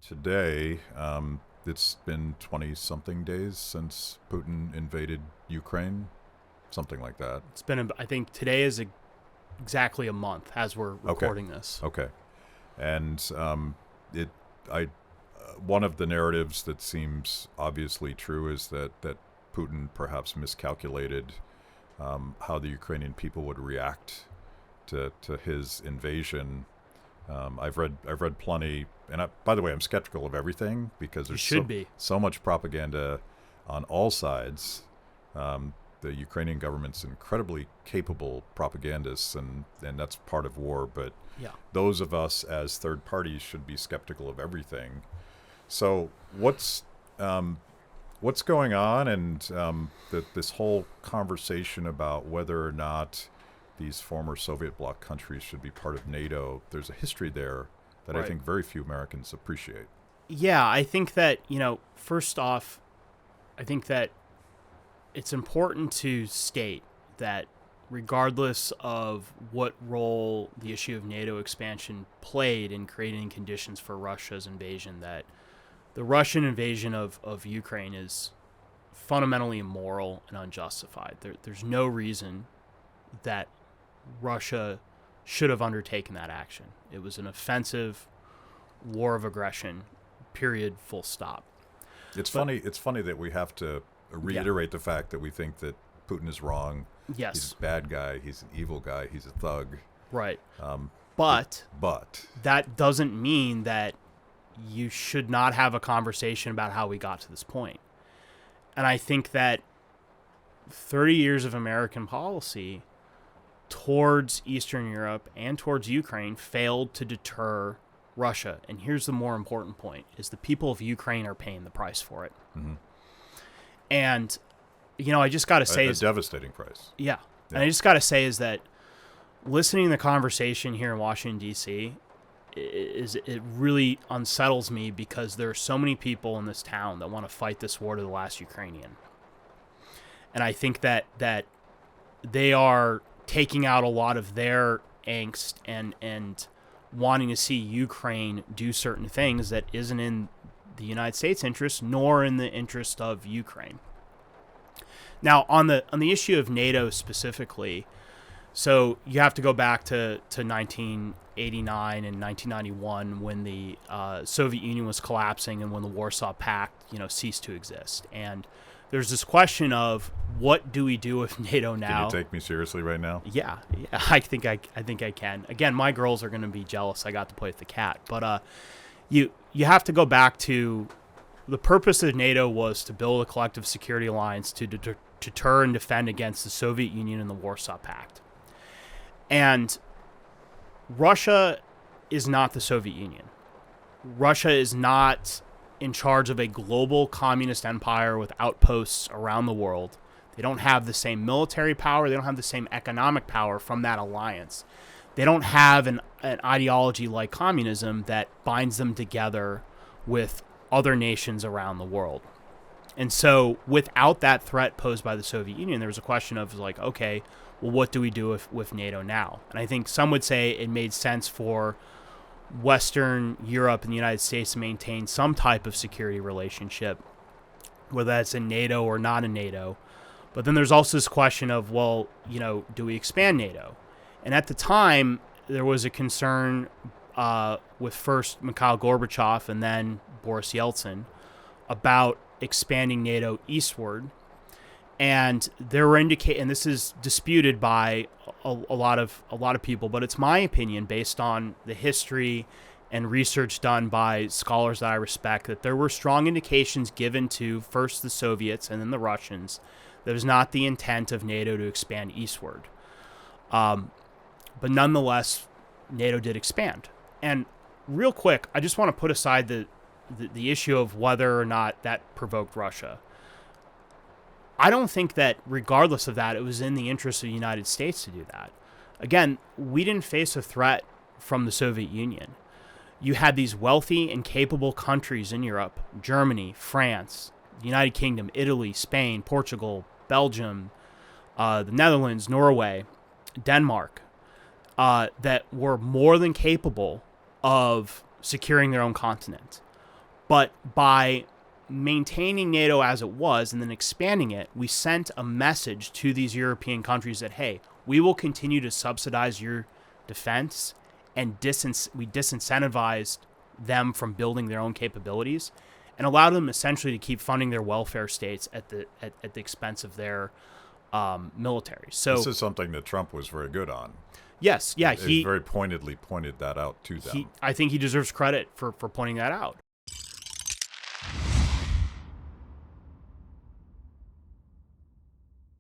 today. It's been 20-something days since Putin invaded Ukraine, something like that. It's been, I think today is exactly a month as we're recording this. Okay. And one of the narratives that seems obviously true is that Putin perhaps miscalculated how the Ukrainian people would react to his invasion. I've read plenty, and by the way, I'm skeptical of everything because there's so much propaganda on all sides. The Ukrainian government's incredibly capable propagandists, and that's part of war. But those of us as third parties should be skeptical of everything. So what's going on, and this whole conversation about whether or not these former Soviet bloc countries should be part of NATO, there's a history there that I think very few Americans appreciate. Yeah, I think that, first off, I think that it's important to state that regardless of what role the issue of NATO expansion played in creating conditions for Russia's invasion, that the Russian invasion of Ukraine is fundamentally immoral and unjustified. There's no reason that Russia should have undertaken that action. It was an offensive war of aggression, period, full stop. It's funny that we have to reiterate the fact that we think that Putin is wrong. Yes. He's a bad guy. He's an evil guy. He's a thug. Right. But that doesn't mean that you should not have a conversation about how we got to this point. And I think that 30 years of American policy towards Eastern Europe and towards Ukraine failed to deter Russia. And here's the more important point, is the people of Ukraine are paying the price for it. Mm-hmm. And, I just got to say... A devastating price. Yeah. And I just got to say is that listening to the conversation here in Washington, D.C., it really unsettles me because there are so many people in this town that want to fight this war to the last Ukrainian. And I think that they are taking out a lot of their angst and wanting to see Ukraine do certain things that isn't in the United States' interest nor in the interest of Ukraine. Now, on the issue of NATO specifically, so you have to go back to 1989 and 1991 when the Soviet Union was collapsing and when the Warsaw Pact, ceased to exist. And there's this question of what do we do with NATO now? Can you take me seriously right now? Yeah, I think I can. Again, my girls are going to be jealous I got to play with the cat. But you have to go back to the purpose of NATO was to build a collective security alliance to deter and defend against the Soviet Union and the Warsaw Pact. And Russia is not the Soviet Union. Russia is not in charge of a global communist empire with outposts around the world. They don't have the same military power. They don't have the same economic power from that alliance. They don't have an ideology like communism that binds them together with other nations around the world. And so without that threat posed by the Soviet Union, there was a question of okay, well, what do we do with NATO now? And I think some would say it made sense for Western Europe and the United States to maintain some type of security relationship, whether that's in NATO or not in NATO. But then there's also this question of, do we expand NATO? And at the time, there was a concern with first Mikhail Gorbachev and then Boris Yeltsin about expanding NATO eastward. And there were and this is disputed by a lot of people, but it's my opinion based on the history and research done by scholars that I respect that there were strong indications given to first the Soviets and then the Russians that it was not the intent of NATO to expand eastward. But nonetheless, NATO did expand. And real quick, I just want to put aside the issue of whether or not that provoked Russia. I don't think that regardless of that, it was in the interest of the United States to do that. Again, we didn't face a threat from the Soviet Union. You had these wealthy and capable countries in Europe, Germany, France, the United Kingdom, Italy, Spain, Portugal, Belgium, the Netherlands, Norway, Denmark, that were more than capable of securing their own continent. But by maintaining NATO as it was and then expanding it, we sent a message to these European countries that, hey, we will continue to subsidize your defense, and we disincentivized them from building their own capabilities and allowed them essentially to keep funding their welfare states at the expense of their military. So this is something that Trump was very good on. Yes, yeah, he very pointedly pointed that out to them. I think he deserves credit for pointing that out.